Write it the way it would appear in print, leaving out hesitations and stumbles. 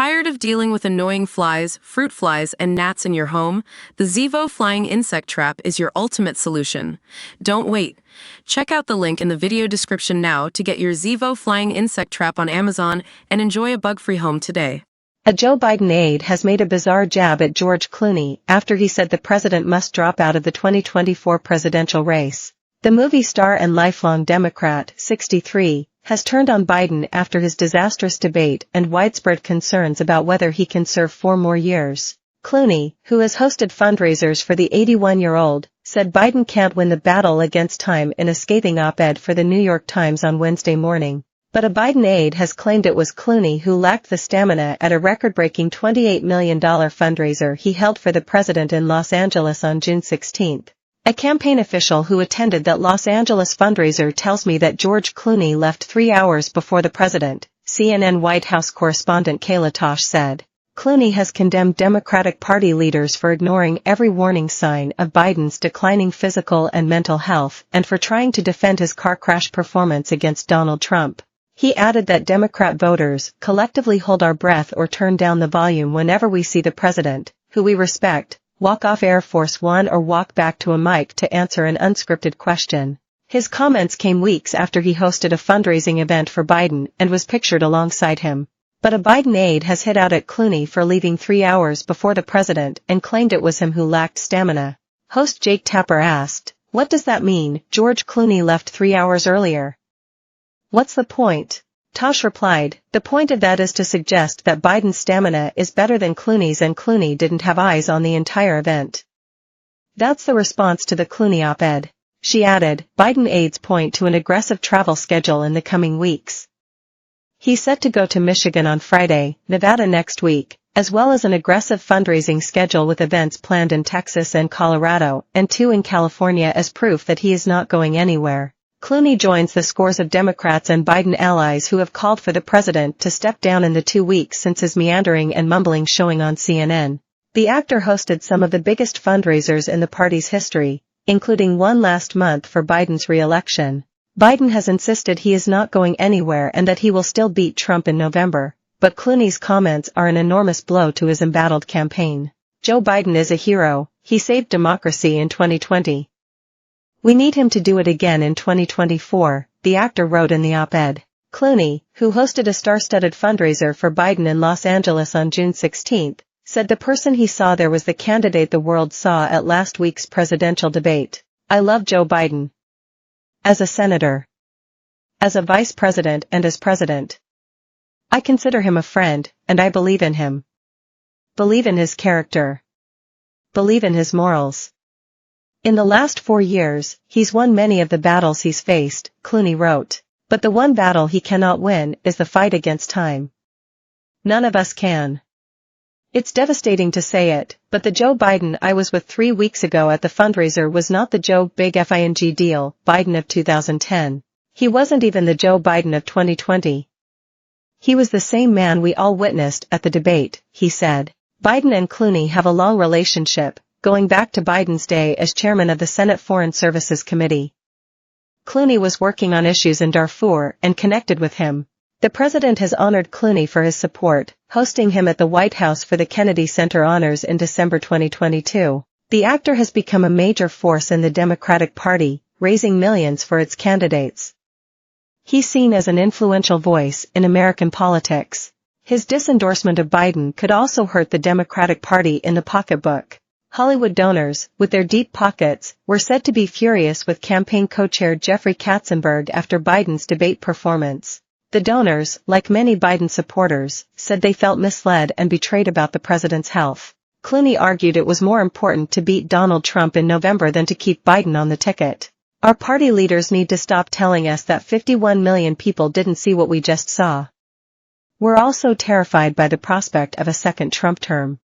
Tired of dealing with annoying flies, fruit flies, and gnats in your home? The Zevo Flying Insect Trap is your ultimate solution. Don't wait. Check out the link in the video description now to get your Zevo Flying Insect Trap on Amazon and enjoy a bug-free home today. A Joe Biden aide has made a bizarre jab at George Clooney after he said the president must drop out of the 2024 presidential race. The movie star and lifelong Democrat, 63, has turned on Biden after his disastrous debate and widespread concerns about whether he can serve 4 more years. Clooney, who has hosted fundraisers for the 81-year-old, said Biden can't win the battle against time in a scathing op-ed for the New York Times on Wednesday morning. But a Biden aide has claimed it was Clooney who lacked the stamina at a record-breaking $28 million fundraiser he held for the president in Los Angeles on June 16. A campaign official who attended that Los Angeles fundraiser tells me that George Clooney left 3 hours before the president, CNN White House correspondent Kayla Tosh said. Clooney has condemned Democratic Party leaders for ignoring every warning sign of Biden's declining physical and mental health and for trying to defend his car crash performance against Donald Trump. He added that Democrat voters collectively hold our breath or turn down the volume whenever we see the president, who we respect, walk off Air Force One or walk back to a mic to answer an unscripted question. His comments came weeks after he hosted a fundraising event for Biden and was pictured alongside him. But a Biden aide has hit out at Clooney for leaving 3 hours before the president and claimed it was him who lacked stamina. Host Jake Tapper asked, "What does that mean? George Clooney left 3 hours earlier. What's the point?" Tosh replied, "The point of that is to suggest that Biden's stamina is better than Clooney's and Clooney didn't have eyes on the entire event." That's the response to the Clooney op-ed. She added, Biden aides point to an aggressive travel schedule in the coming weeks. He's set to go to Michigan on Friday, Nevada next week, as well as an aggressive fundraising schedule with events planned in Texas and Colorado, and 2 in California as proof that he is not going anywhere. Clooney joins the scores of Democrats and Biden allies who have called for the president to step down in the 2 weeks since his meandering and mumbling showing on CNN. The actor hosted some of the biggest fundraisers in the party's history, including one last month for Biden's re-election. Biden has insisted he is not going anywhere and that he will still beat Trump in November, but Clooney's comments are an enormous blow to his embattled campaign. Joe Biden is a hero. He saved democracy in 2020. We need him to do it again in 2024, the actor wrote in the op-ed. Clooney, who hosted a star-studded fundraiser for Biden in Los Angeles on June 16, said the person he saw there was the candidate the world saw at last week's presidential debate. "I love Joe Biden. As a senator. As a vice president and as president. I consider him a friend, and I believe in him. Believe in his character. Believe in his morals. In the last 4 years, he's won many of the battles he's faced," Clooney wrote. "But the one battle he cannot win is the fight against time. None of us can. It's devastating to say it, but the Joe Biden I was with 3 weeks ago at the fundraiser was not the Joe Big Fing deal Biden of 2010. He wasn't even the Joe Biden of 2020. He was the same man we all witnessed at the debate," he said. Biden and Clooney have a long relationship, going back to Biden's day as chairman of the Senate Foreign Services Committee. Clooney was working on issues in Darfur and connected with him. The president has honored Clooney for his support, hosting him at the White House for the Kennedy Center Honors in December 2022. The actor has become a major force in the Democratic Party, raising millions for its candidates. He's seen as an influential voice in American politics. His disendorsement of Biden could also hurt the Democratic Party in the pocketbook. Hollywood donors, with their deep pockets, were said to be furious with campaign co-chair Jeffrey Katzenberg after Biden's debate performance. The donors, like many Biden supporters, said they felt misled and betrayed about the president's health. Clooney argued it was more important to beat Donald Trump in November than to keep Biden on the ticket. "Our party leaders need to stop telling us that 51 million people didn't see what we just saw. We're also terrified by the prospect of a second Trump term.